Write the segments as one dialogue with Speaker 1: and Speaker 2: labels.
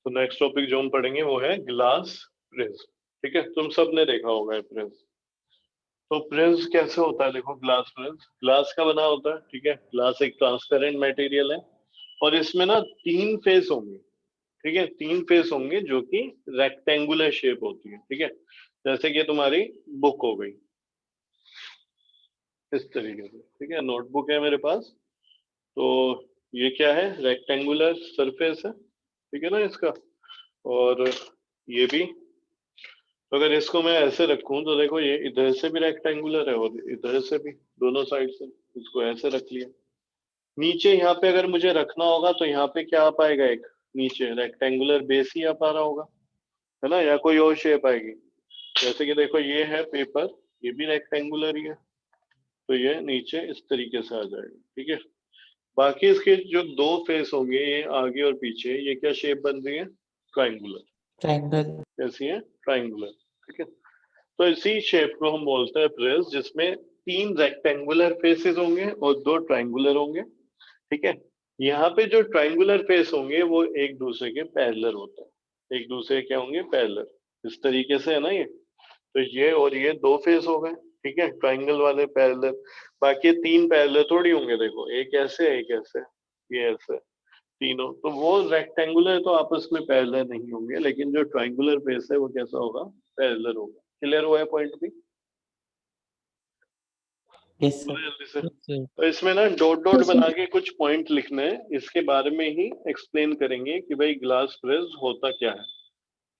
Speaker 1: तो next topic जो हम पढ़ेंगे वो है ग्लास प्रिज्म। ठीक है, तुम सब ने देखा होगा ये प्रिज्म। तो प्रिज्म कैसे होता है, देखो प्रिज्म ग्लास का बना होता है। ठीक है, ग्लास एक ट्रांसपेरेंट मटेरियल है और इसमें ना तीन फेस होंगे। ठीक है, तीन फेस होंगे जो कि रेक्टेंगुलर शेप होती है। ठीक है, जैसे कि तुम्हारी बुक हो गई इस तरीके से। ठीक है, नोटबुक है मेरे पास, तो ये क्या है, रेक्टेंगुलर सरफेस है। ठीक है ना इसका, और ये भी। तो अगर इसको मैं ऐसे रखूं तो देखो ये इधर से भी रेक्टेंगुलर है और इधर से भी, दोनों साइड से। इसको ऐसे रख लिया। नीचे यहाँ पे अगर मुझे रखना होगा तो यहाँ पे क्या आ पाएगा, एक नीचे रेक्टेंगुलर बेस ही आ पा रहा होगा, है ना, या कोई और शेप आएगी। जैसे कि देखो ये है पेपर, ये भी रेक्टेंगुलर ही है, तो ये नीचे इस तरीके से आ जाएगा। ठीक है, बाकी इसके जो दो फेस होंगे, ये आगे और पीछे, ये क्या शेप बन रही है, ट्राइंगुलर।
Speaker 2: ट्रायंगल।
Speaker 1: कैसी है, ट्राइंगुलर। ठीक है, तो इसी शेप को हम बोलते हैं प्रिज्म, जिसमें तीन रेक्टेंगुलर फेसेस होंगे और दो ट्राइंगुलर होंगे। ठीक है, यहाँ पे जो ट्राइंगुलर फेस होंगे वो एक दूसरे के पैरेलल होते हैं। एक दूसरे के क्या होंगे, पैरेलल। इस तरीके से है ना ये। तो ये और ये दो फेस हो गए। ठीक है, ट्राइंगल वाले पैरेलल। बाकी तीन पैरेलल थोड़ी होंगे, देखो एक ऐसे एक ऐसे, ये ऐसे, तीनों। तो वो रेक्टेंगुलर तो आपस में पैरेलल नहीं होंगे, लेकिन जो ट्राइंगुलर फेस है वो कैसा होगा, पैरेलल होगा। क्लियर हुआ है पॉइंट भी?
Speaker 2: यस
Speaker 1: बोलो
Speaker 2: सर।
Speaker 1: जल्दी से।
Speaker 3: Yes, sir.
Speaker 1: तो इसमें ना डॉट डॉट बना के कुछ पॉइंट लिखने हैं, इसके बारे में ही एक्सप्लेन करेंगे कि भाई ग्लास प्रिज्म होता क्या है।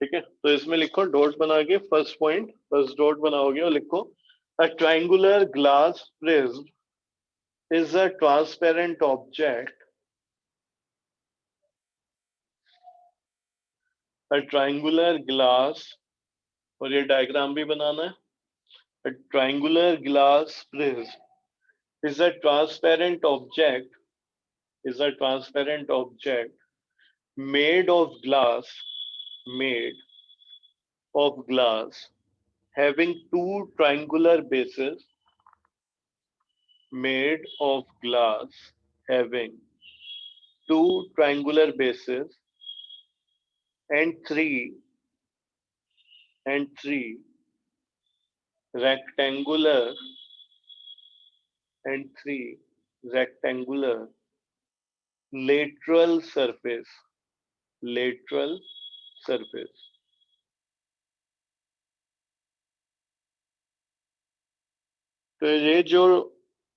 Speaker 1: ठीक है, तो इसमें लिखो डॉट बना के, फर्स्ट पॉइंट, फर्स्ट डॉट बनाओगे और लिखो a triangular glass prism is a transparent object, a triangular glass, और ये डायग्राम भी बनाना है। A triangular glass prism is a transparent object, is a transparent object made of glass, made of glass, having two triangular bases, made of glass, having two triangular bases, and three rectangular, and three rectangular lateral surface, lateral surface. तो ये जो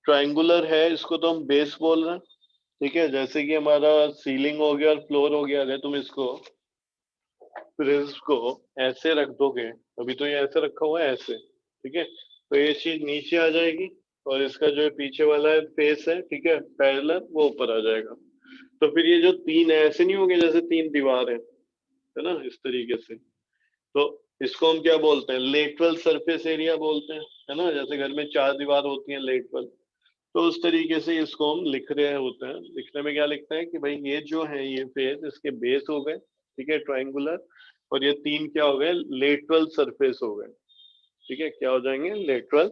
Speaker 1: triangular है इसको तो हम base बोल रहे हैं। ठीक है, जैसे कि हमारा सीलिंग हो गया और फ्लोर हो गया, अगर तुम इसको प्रिज्म को ऐसे रख दोगे, अभी तो ये ऐसे रखा हुआ है ऐसे। ठीक है, तो ये चीज नीचे आ जाएगी और इसका जो पीछे वाला है फेस है, ठीक है, पैरेलल, वो ऊपर आ जाएगा। तो फिर ये जो तीन है ऐसे नहीं होंगे जैसे तीन दीवार है ना, इस तरीके से। तो इसको हम क्या बोलते हैं, लेटरल सरफेस एरिया बोलते हैं, है ना। जैसे घर में चार दीवार होती हैं लेटरल, तो उस तरीके से इसको हम लिख रहे होते हैं। लिखने में क्या लिखते हैं कि भाई ये जो है ये फेस, इसके बेस हो गए, ठीक है, ट्राइंगुलर, और ये तीन क्या हो गए, लेटरल सरफेस हो गए। ठीक है, क्या हो जाएंगे, लेटरल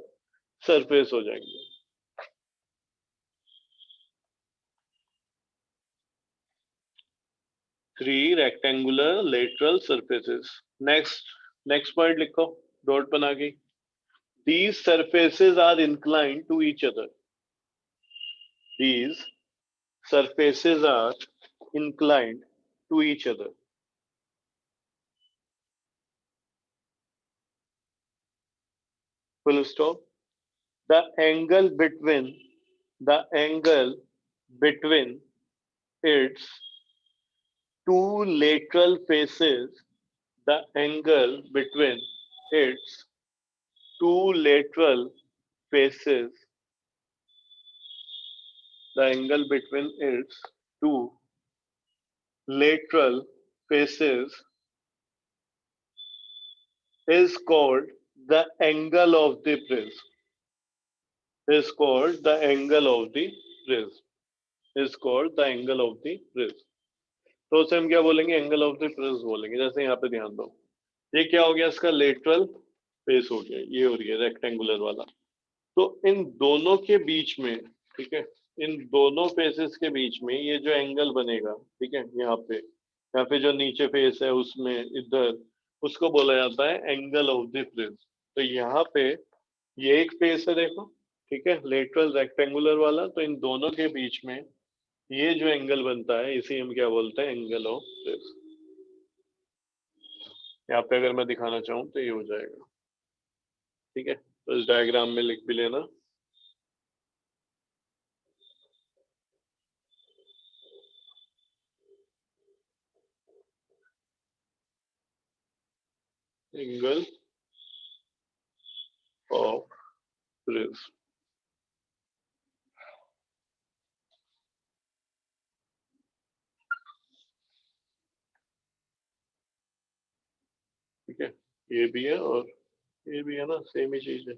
Speaker 1: सरफेस हो जाएंगे। Three rectangular lateral surfaces. Next point लिखो डॉट बना के। These surfaces are inclined to each other. These surfaces are inclined to each other. Full stop. The angle between its two lateral faces, the angle between its two lateral faces, the angle between its two lateral faces is called the angle of the prism. Is called the angle of the prism. Is called the angle of the prism. तो उसे हम क्या बोलेंगे, angle of the prism बोलेंगे। जैसे यहाँ पे ध्यान दो, ये क्या हो गया, इसका लेटरल फेस हो गया, ये हो रही है रेक्टेंगुलर वाला। तो इन दोनों के बीच में, ठीक है, इन दोनों फेसेस के बीच में ये जो एंगल बनेगा, ठीक है, यहाँ पे या फिर जो नीचे फेस है उसमें इधर, उसको बोला जाता है एंगल ऑफ द प्रिज्म। तो यहाँ पे ये एक फेस है देखो, ठीक है, लेटरल रेक्टेंगुलर वाला, तो इन दोनों के बीच में ये जो एंगल बनता है इसे हम क्या बोलते हैं, एंगल ऑफ प्रिज्म। यहाँ पे अगर मैं दिखाना चाहूँ तो ये हो जाएगा, ठीक है। तो इस डायग्राम में लिख भी लेना। एंगल ऑफ प्रिज्म, ठीक है, ये भी है और ये भी है ना, सेम ही चीज है।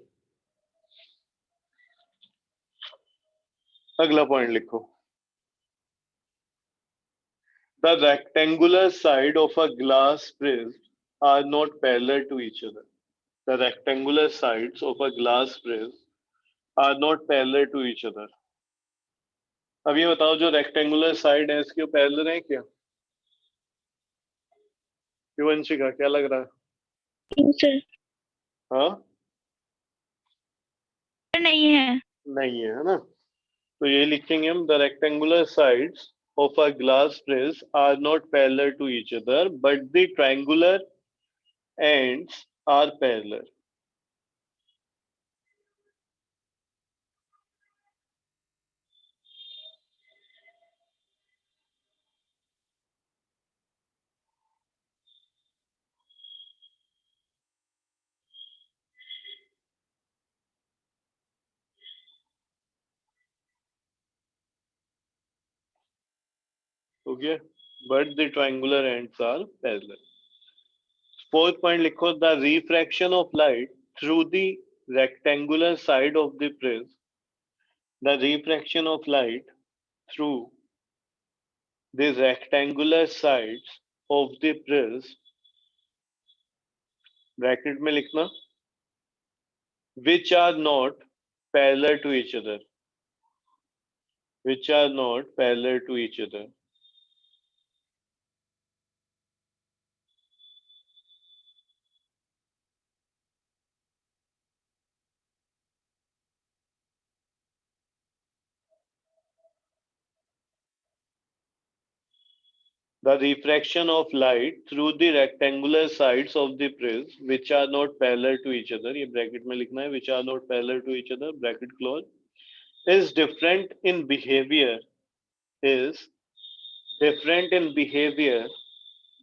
Speaker 1: अगला पॉइंट लिखो, the rectangular side of a glass prism are not parallel to each other. The rectangular sides of a glass prism are not parallel to each other. अब ये बताओ, जो रेक्टेंगुलर साइड है इसके पैरेलल है क्या? शिवंशिका क्या लग रहा है?
Speaker 2: सर
Speaker 1: हाँ,
Speaker 2: नहीं है।
Speaker 1: नहीं है ना। तो ये लिखेंगे हम, the rectangular sides of a glass prism are not parallel to each other but the triangular ends are parallel. हो गया, but the triangular ends are parallel. Fourth point लिखो, the refraction of light through the rectangular side of the prism, the refraction of light through the rectangular sides of the prism, bracket में लिखना, which are not parallel to each other, which are not parallel to each other। The refraction of light through the rectangular sides of the prism which are not parallel to each other, ये bracket में लिखना है, which are not parallel to each other, bracket close, is different in behavior, is different in behavior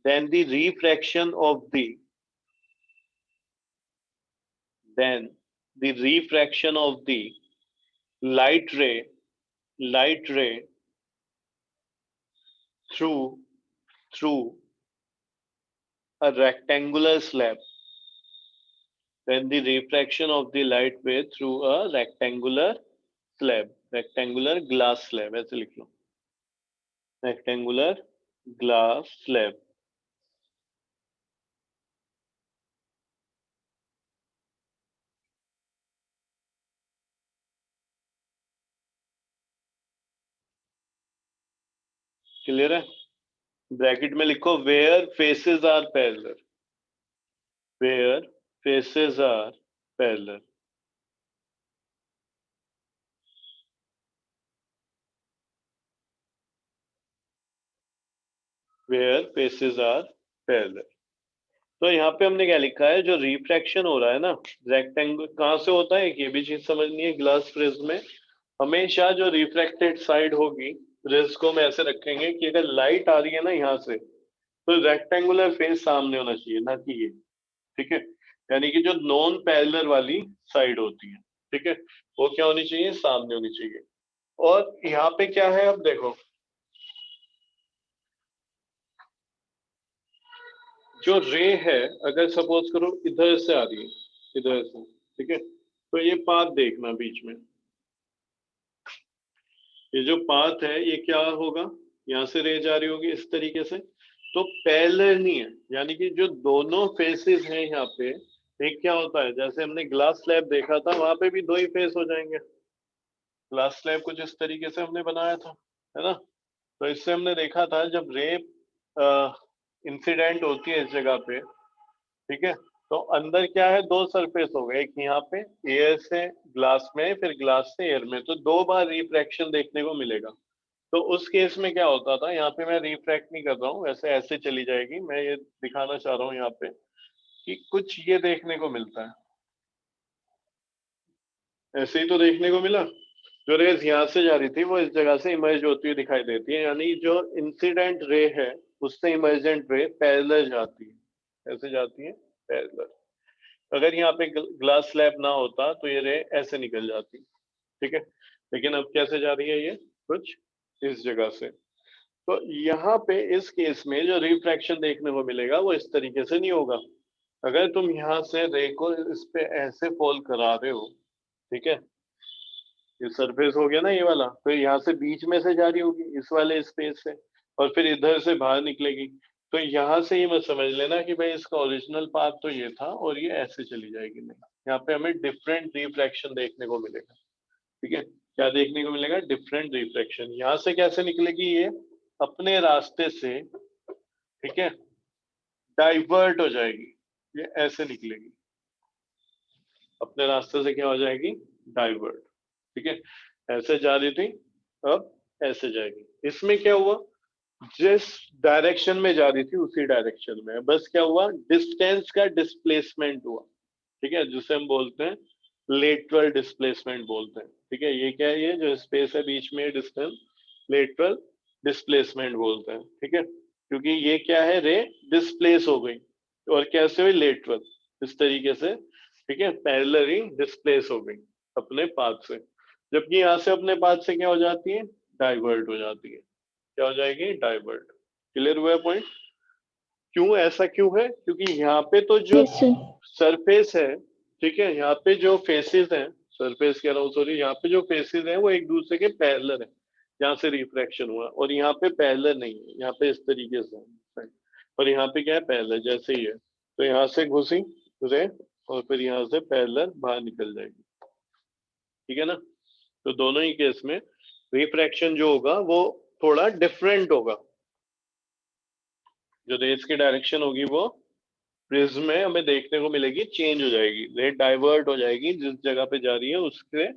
Speaker 1: than the refraction of the, than the refraction of the light ray through through a rectangular slab, then the refraction of the light ray through a rectangular slab, rectangular glass slab, ऐसे लिख लो, rectangular glass slab। Clear है? Bracket में लिखो, where faces are parallel, where faces are parallel। where faces are parallel। तो यहाँ पे हमने क्या लिखा है, जो रिफ्रैक्शन हो रहा है ना रेक्टेंगल, कहाँ से होता है, ये भी चीज समझनी है। ग्लास प्रिज्म में हमेशा जो रिफ्रैक्टेड साइड होगी, प्रिज्म को हम ऐसे रखेंगे कि अगर लाइट आ रही है ना यहाँ से, तो रेक्टेंगुलर फेस सामने होना चाहिए, ना कि ये, ठीक है। यानी कि जो नॉन पैरेलल वाली साइड होती है, ठीक है, वो क्या होनी चाहिए, सामने होनी चाहिए। और यहाँ पे क्या है, अब देखो, जो रे है, अगर सपोज करो इधर से आ रही है, इधर से, ठीक है, तो ये पाथ देखना बीच में, ये जो पाथ है ये क्या होगा, यहाँ से रे जा रही होगी इस तरीके से, तो पैरेलल नहीं है। यानी कि जो दोनों फेसेस हैं यहाँ पे, एक क्या होता है, जैसे हमने ग्लास स्लैब देखा था, वहां पे भी दो ही फेस हो जाएंगे। ग्लास स्लैब कुछ इस तरीके से हमने बनाया था, है ना। तो इससे हमने देखा था, जब रे इंसिडेंट होती है इस जगह पे, ठीक है, तो अंदर क्या है, दो सरफेस हो गए, एक यहाँ पे एयर से ग्लास में, फिर ग्लास से एयर में, तो दो बार रिफ्रैक्शन देखने को मिलेगा। तो उस केस में क्या होता था, यहाँ पे मैं रिफ्रैक्ट नहीं कर रहा हूँ, वैसे ऐसे चली जाएगी, मैं ये दिखाना चाह रहा हूँ यहाँ पे कि कुछ ये देखने को मिलता है, ऐसे ही तो देखने को मिला, जो रेज यहाँ से जा रही थी वो इस जगह से इमर्ज होती हुई दिखाई देती है, यानी जो इंसिडेंट रे है उससे इमर्जेंट रे पैरेलल जाती है, ऐसे जाती है पैरेलल। अगर यहाँ पे ग्लास स्लैब ना होता तो ये रे ऐसे निकल जाती, ठीक है, लेकिन अब कैसे जा रही है ये, कुछ इस जगह से। तो यहाँ पे इस केस में जो रिफ्रैक्शन देखने को मिलेगा वो इस तरीके से नहीं होगा। अगर तुम यहाँ से रे को इस पे ऐसे फॉल करा रहे हो, ठीक है, ये सरफेस हो गया ना ये वाला, फिर यहाँ से बीच में से जा रही होगी इस वाले स्पेस से, और फिर इधर से बाहर निकलेगी, तो यहाँ से ही मत समझ लेना कि भाई इसका ओरिजिनल पाथ तो ये था और ये ऐसे चली जाएगी, नहीं, यहाँ पे हमें डिफरेंट रिफ्रैक्शन देखने को मिलेगा, ठीक है। क्या देखने को मिलेगा, डिफरेंट रिफ्रैक्शन। यहाँ से कैसे निकलेगी ये, अपने रास्ते से, ठीक है, डाइवर्ट हो जाएगी, ये ऐसे निकलेगी, अपने रास्ते से क्या हो जाएगी, डाइवर्ट, ठीक है, ऐसे जा रही थी, अब ऐसे जाएगी। इसमें क्या हुआ, जिस डायरेक्शन में जा रही थी उसी डायरेक्शन में, बस क्या हुआ, डिस्टेंस का डिस्प्लेसमेंट हुआ, ठीक है, जिसे हम बोलते हैं लेटरल डिस्प्लेसमेंट बोलते हैं, ठीक है, ये क्या है, ये जो स्पेस है बीच में डिस्टेंस, लेटरल डिस्प्लेसमेंट बोलते हैं, ठीक है, क्योंकि ये क्या है, रे डिस्प्लेस हो गई, और कैसे हुई, लेटरल, इस तरीके से, ठीक है, पैरेलली डिस्प्लेस हो गई अपने पाथ से, जबकि यहाँ से अपने पाथ से क्या हो जाती है, डाइवर्ट हो जाती है, क्या हो जाएगी, डाइवर्ट। क्लियर हुआ पॉइंट, क्यों ऐसा क्यों है, क्योंकि यहाँ पे तो जो
Speaker 2: यस सर।
Speaker 1: सरफेस है, ठीक है, यहाँ पे जो फेसेस हैं, सरफेस कह रहा हूँ सॉरी, यहाँ पे जो फेसेस हैं वो एक दूसरे के पैरेलल है, जहाँ से रिफ्रैक्शन हुआ, और यहाँ पे पैरेलल नहीं है, यहाँ पे इस तरीके से है, और यहाँ पे क्या है, पैरेलल जैसे ही है, तो यहाँ से घुसी रे, और फिर यहाँ से पैरेलल बाहर निकल जाएगी, ठीक है ना। तो दोनों ही केस में रिफ्रैक्शन जो होगा वो थोड़ा डिफरेंट होगा, जो रेज की डायरेक्शन होगी वो प्रिज्म में हमें देखने को मिलेगी, चेंज हो जाएगी, रे डाइवर्ट हो जाएगी, जिस जगह पे जा रही है उसके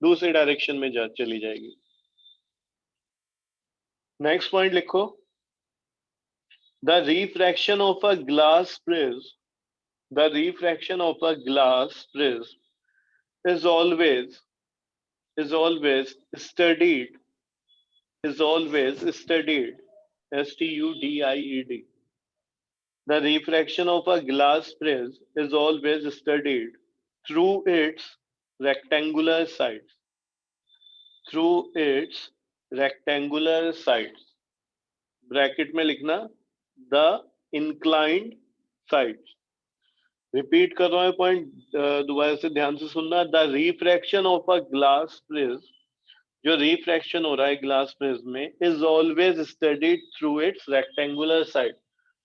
Speaker 1: दूसरी डायरेक्शन में जा चली जाएगी। नेक्स्ट पॉइंट लिखो, the refraction of a glass prism, the refraction of a glass prism is always is always studied is always studied, studied. The refraction of a glass prism is always studied through its rectangular sides, through its rectangular sides, bracket में लिखना, the inclined sides. Repeat कर रहा हूं point, दोबारा से ध्यान से सुनना, the refraction of a glass prism, जो रिफ्रैक्शन हो रहा है ग्लास प्रिज्म में, is always studied through it's rectangular side,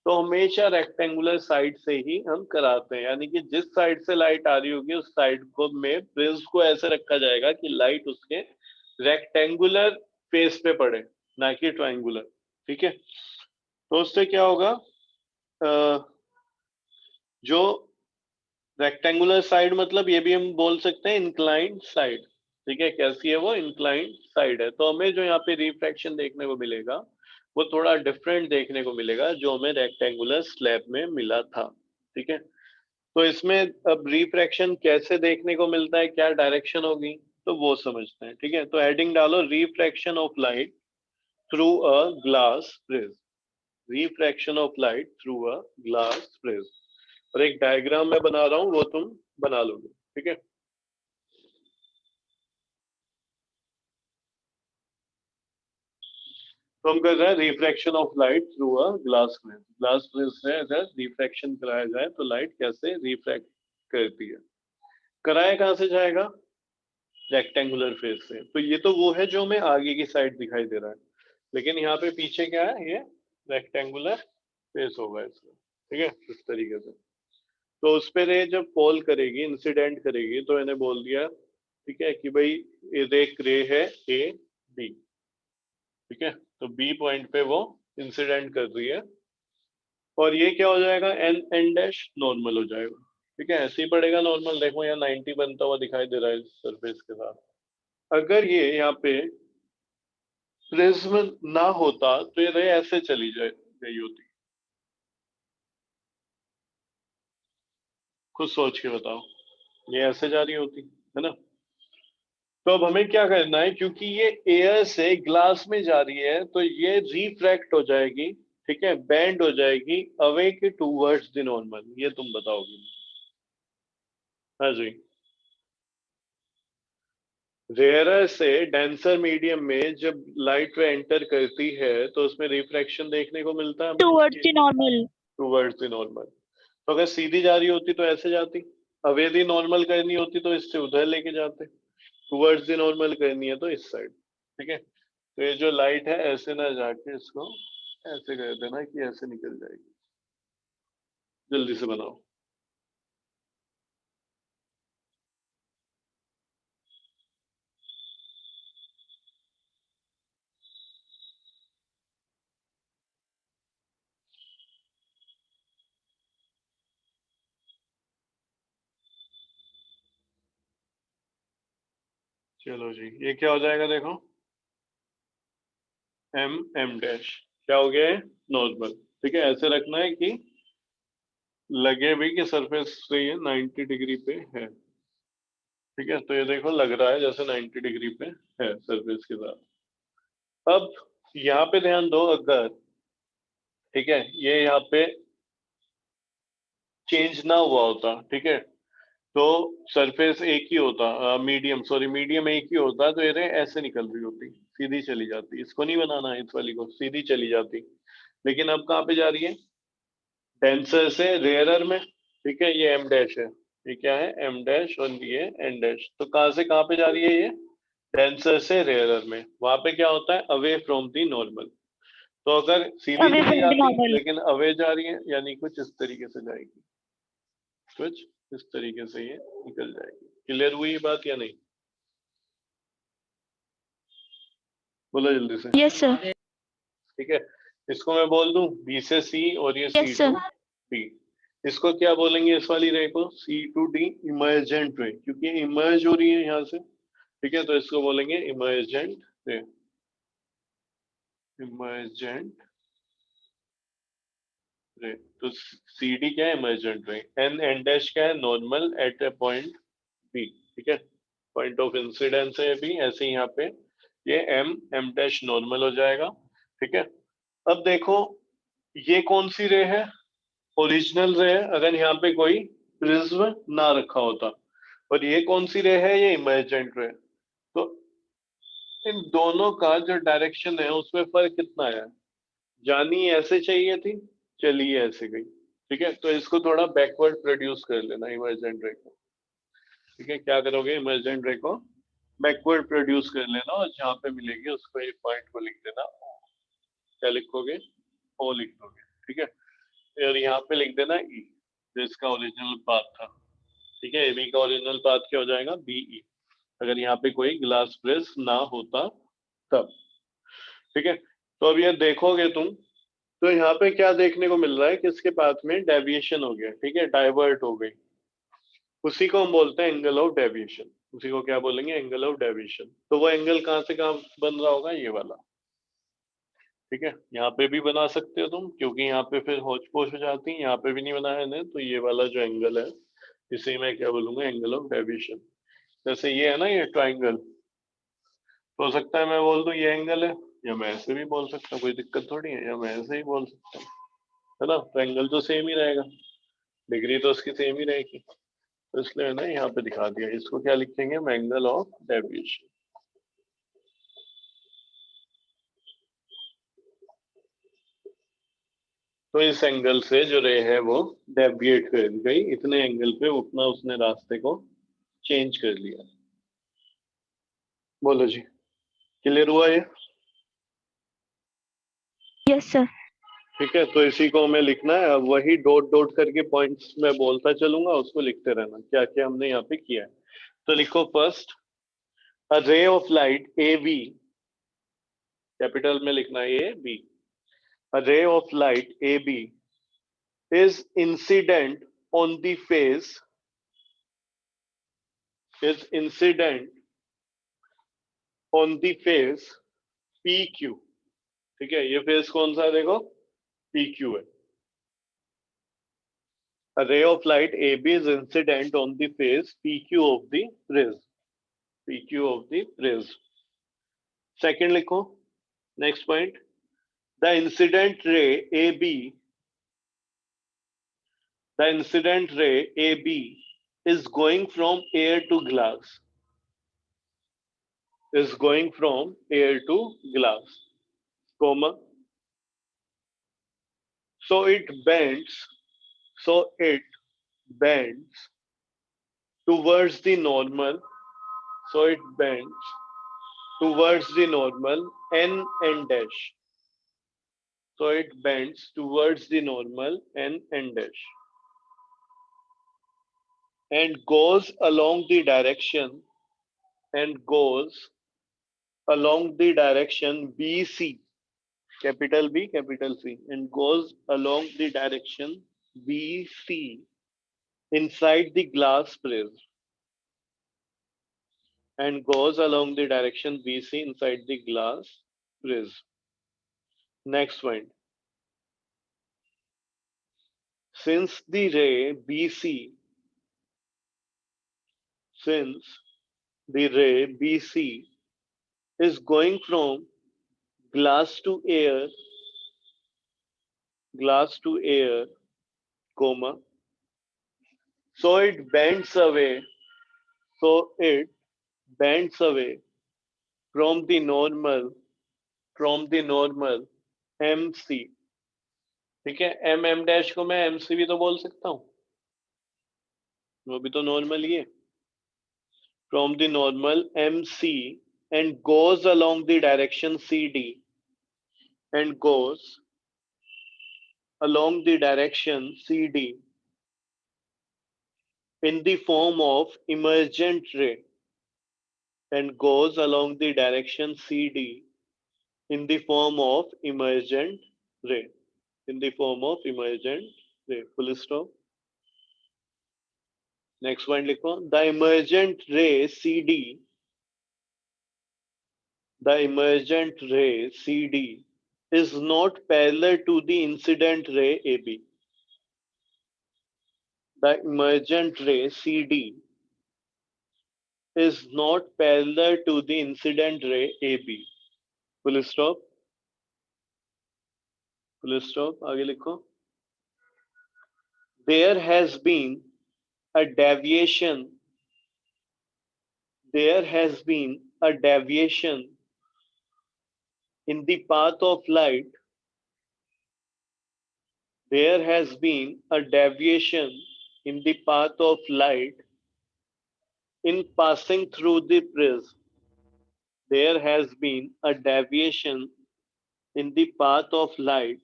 Speaker 1: तो हमेशा रेक्टेंगुलर साइड से ही हम कराते हैं, यानी कि जिस साइड से लाइट आ रही होगी उस साइड को में प्रिज्म को ऐसे रखा जाएगा कि लाइट उसके रेक्टेंगुलर फेस पे पड़े, ना कि ट्रायंगुलर, ठीक है। तो उससे क्या होगा, जो रेक्टेंगुलर साइड मतलब ये भी हम बोल सकते हैं इंक्लाइंड साइड, ठीक है, कैसी है वो, इंक्लाइंड साइड है, तो हमें जो यहाँ पे रिफ्रैक्शन देखने को मिलेगा वो थोड़ा डिफरेंट देखने को मिलेगा जो हमें रेक्टेंगुलर स्लैब में मिला था, ठीक है। तो इसमें अब रिफ्रैक्शन कैसे देखने को मिलता है, क्या डायरेक्शन होगी, तो वो समझते हैं, ठीक है। तो हेडिंग डालो, refraction of light through a glass prism, refraction of light through a glass prism, और एक डायग्राम मैं बना रहा हूँ वो तुम बना लोगे, ठीक है। तो हम कर रहे हैं refraction of light through a glass prism, glass prism से अगर रिफ्रैक्शन कराया जाए तो लाइट कैसे रिफ्रैक्ट करती है, कराया कहाँ से जाएगा, रेक्टेंगुलर फेस से, तो ये तो वो है जो हमें आगे की साइड दिखाई दे रहा है, लेकिन यहाँ पे पीछे क्या है, ये रेक्टेंगुलर फेस होगा इसमें, ठीक है, इस तरीके से। तो उस पर रे जब फॉल करेगी, इंसिडेंट करेगी, तो इन्हें बोल दिया, ठीक है, कि भाई एक रे है ए बी, ठीक है, तो बी पॉइंट पे वो इंसिडेंट कर रही है, और ये क्या हो जाएगा, एन एन डैश नॉर्मल हो जाएगा। ठीक है, ऐसे ही पड़ेगा नॉर्मल। देखो यहाँ 90 बनता हुआ दिखाई दे रहा है सरफेस के साथ। अगर ये यहाँ पे प्रिज्म ना होता तो ये रे ऐसे चली जाए गई होती। खुद सोच के बताओ, ये ऐसे जा रही होती है ना। तो अब हमें क्या करना है, क्योंकि ये एयर से ग्लास में जा रही है तो ये रिफ्रैक्ट हो जाएगी। ठीक है, बेंड हो जाएगी अवे के टूवर्ड्स द नॉर्मल। ये तुम बताओगे। हाँ जी। रेयरर से डेंसर मीडियम में जब लाइट एंटर करती है तो उसमें रिफ्रैक्शन देखने को मिलता है हमें,
Speaker 2: towards the normal.
Speaker 1: Towards the normal. तो अगर सीधी जा रही होती तो ऐसे जाती, अवेदी नॉर्मल करनी होती तो इससे उधर लेके जाते, टूवर्ड्स द नॉर्मल करनी है तो इस साइड। ठीक है, तो ये जो लाइट है ऐसे ना जाके इसको ऐसे कर देना कि ऐसे निकल जाएगी। जल्दी से बनाओ। चलो जी, ये क्या हो जाएगा देखो, एम एम डैश क्या हो गया है, नॉर्मल। ठीक है, ऐसे रखना है कि लगे भी कि सरफेस से ये 90 डिग्री पे है। ठीक है, तो ये देखो लग रहा है जैसे 90 डिग्री पे है सरफेस के साथ। अब यहाँ पे ध्यान दो, अगर ठीक है ये यहाँ पे चेंज ना हुआ होता, ठीक है, तो सरफेस एक ही होता, मीडियम सॉरी मीडियम एक ही होता, तो ये रे ऐसे निकल रही होती, सीधी चली जाती। इसको नहीं बनाना है, इस वाली को, सीधी चली जाती। लेकिन अब कहाँ पे जा रही है, डेंसर से रेयरर में। ठीक है, ये एम डैश है, ये क्या है एम डैश, और ये एन डैश। तो कहाँ से कहाँ पे जा रही है ये, डेंसर से रेयरर में। वहां पे क्या होता है, अवे फ्रॉम दी नॉर्मल। तो अगर सीधी
Speaker 2: अवे
Speaker 1: चली
Speaker 2: फ्रॉम द
Speaker 1: जाती
Speaker 2: नॉर्मल।
Speaker 1: लेकिन अवे जा रही है, यानी कुछ इस तरीके से जाएगी, कुछ इस तरीके से ये निकल जाएगी। क्लियर हुई ये बात या नहीं, बोलो जल्दी से।
Speaker 2: Yes sir.
Speaker 1: ठीक है, इसको मैं बोल दूं बी से सी और ये सी
Speaker 2: यस
Speaker 1: टू
Speaker 2: सर।
Speaker 1: डी। इसको क्या बोलेंगे इस वाली रे को, सी टू डी इमर्जेंट रे, क्योंकि इमर्ज हो रही है यहाँ से। ठीक है, तो इसको बोलेंगे इमर्जेंट रे, इमर्जेंट रे। तो सी डी क्या है, इमर्जेंट रे। एन एन डैश क्या है, normal at A point B. ठीक है, पॉइंट ऑफ इंसिडेंस है भी ऐसे ही यहाँ पे। ये एम एम डैश नॉर्मल हो जाएगा। ठीक है, अब देखो ये कौन सी रे है, ओरिजिनल रे है, अगर यहाँ पे कोई प्रिज्म ना रखा होता। और ये कौन सी रे है, ये इमर्जेंट रे। तो इन दोनों का जो डायरेक्शन है उसमें फर्क कितना है, जानी ऐसे चाहिए थी, चलिए ऐसे गई। ठीक है, तो इसको थोड़ा बैकवर्ड प्रोड्यूस कर लेना इमर्जेंट रे को। ठीक है, क्या करोगे, इमर्जेंट रे को बैकवर्ड प्रोड्यूस कर लेना, और जहाँ पे मिलेगी उसको एक पॉइंट को लिख देना। क्या लिखोगे, ओ लिख दोगे। ठीक है, और यहाँ पे लिख देना ई, जो इसका ओरिजिनल पाथ था। ठीक है, एबी का ओरिजिनल पाथ क्या हो जाएगा, बीई, अगर यहाँ पे कोई ग्लास प्रेस ना होता तब। ठीक है, तो अब ये देखोगे तुम, तो यहाँ पे क्या देखने को मिल रहा है कि इसके पाथ में डेविएशन हो गया। ठीक है, डाइवर्ट हो गई, उसी को हम बोलते हैं एंगल ऑफ डेविएशन। उसी को क्या बोलेंगे, एंगल ऑफ डेविएशन। तो वो एंगल कहाँ से कहाँ बन रहा होगा, ये वाला। ठीक है, यहाँ पे भी बना सकते हो तुम, क्योंकि यहाँ पे फिर होच पोच हो जाती है, यहाँ पे भी नहीं बनाया है तो ये वाला जो एंगल है इसे मैं क्या बोलूंगा, एंगल ऑफ डेविएशन। जैसे ये है ना, ये ट्राइंगल, तो हो सकता है मैं बोल दूं ये एंगल है, या मैं ऐसे भी बोल सकता हूँ, कोई दिक्कत थोड़ी है, या मैं ऐसे ही बोल सकता हूँ, है ना। तो एंगल तो सेम ही रहेगा, डिग्री तो उसकी सेम ही रहेगी। तो इसलिए है ना यहाँ पे दिखा दिया, इसको क्या लिखेंगे, एंगल ऑफ डेविएशन। तो इस एंगल से जो रे है वो डेविएट कर गई, इतने एंगल पे उतना उसने रास्ते को चेंज कर लिया। बोलो जी, क्लियर हुआ ये।
Speaker 2: Yes sir.
Speaker 1: ठीक है, तो इसी को हमें लिखना है। अब वही डॉट डॉट करके पॉइंट्स में बोलता चलूंगा, उसको लिखते रहना क्या क्या हमने यहाँ पे किया है। तो लिखो first, a ray of light A B, capital में लिखना है A B, a ray of light A B is incident on the phase is incident on the phase PQ. ठीक है, ये फेज कौन सा है देखो, PQ है. A ray of light AB is incident on the phase PQ of the prism. PQ of the prism. Second लिखो, next point. The incident ray AB is going from air to glass. Is going from air to glass, comma. So it bends towards the normal. So it bends towards the normal n dash. So it bends towards the normal n dash and goes along the direction BC, capital B, capital C, and goes along the direction BC inside the glass prism. And goes along the direction BC inside the glass prism. Next one. Since the ray BC is going from glass to air, comma, so it bends away from the normal MC. ठीक है, M dash को मैं MC भी तो बोल सकता हूँ, वो भी तो नॉर्मल ही है. From the normal MC and goes along the direction CD and goes along the direction CD in the form of emergent ray and goes along the direction CD in the form of emergent ray. Full stop. Next one लिखो. The emergent ray CD is not parallel to the incident ray AB. The emergent ray CD is not parallel to the incident ray AB. Full stop. आगे लिखो. There has been a deviation in the path of light. There has been a deviation in the path of light in passing through the prism. There has been a deviation in the path of light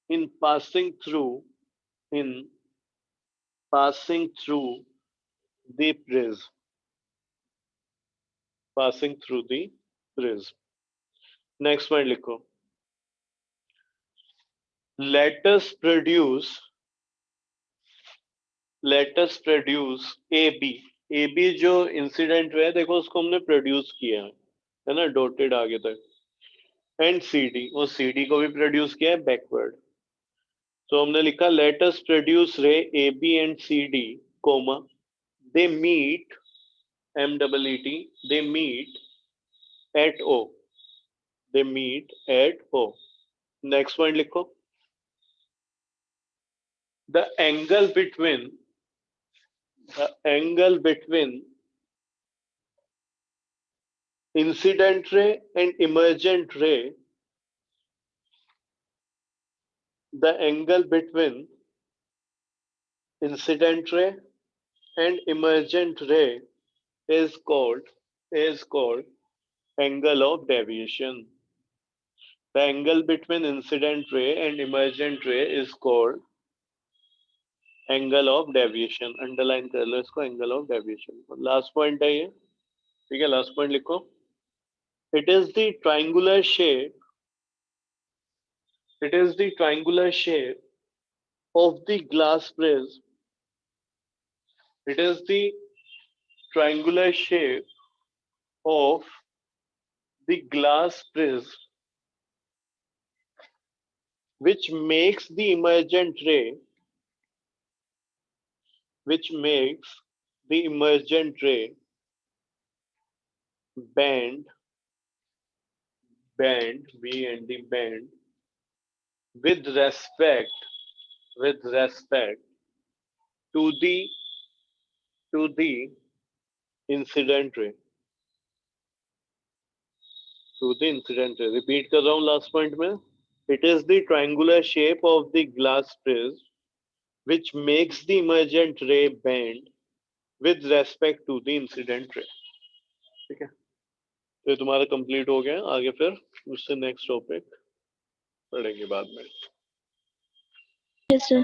Speaker 1: in passing through the prism. Next one लिखो. Let us produce AB जो incident है देखो उसको हमने produce किया है ना, dotted आगे तक. एंड CD, और CD को भी प्रोड्यूस किया है बैकवर्ड. तो हमने लिखा let us produce ray AB and CD, comma, they meet MEET, they meet at O. Next one लिखो. The angle between incident ray and emergent ray, the angle between incident ray and emergent ray is called angle of deviation. The angle between incident ray and emergent ray is called angle of deviation. Underline कर लो इसको, angle of deviation. Last point है ये, ठीक है. Last point लिखो. It is the triangular shape of the glass prism, it is the triangular shape of the glass prism which makes the emergent ray bend B and the bend with respect to the incident ray, repeat कर रहा हूं last point में. It is the triangular shape of the glass prism which makes the emergent ray bend with respect to the incident ray. ठीक है, तो ये तुम्हारा complete हो गया. आगे फिर उससे नेक्स्ट टॉपिक पढ़ेंगे बाद में.
Speaker 2: Yes, sir.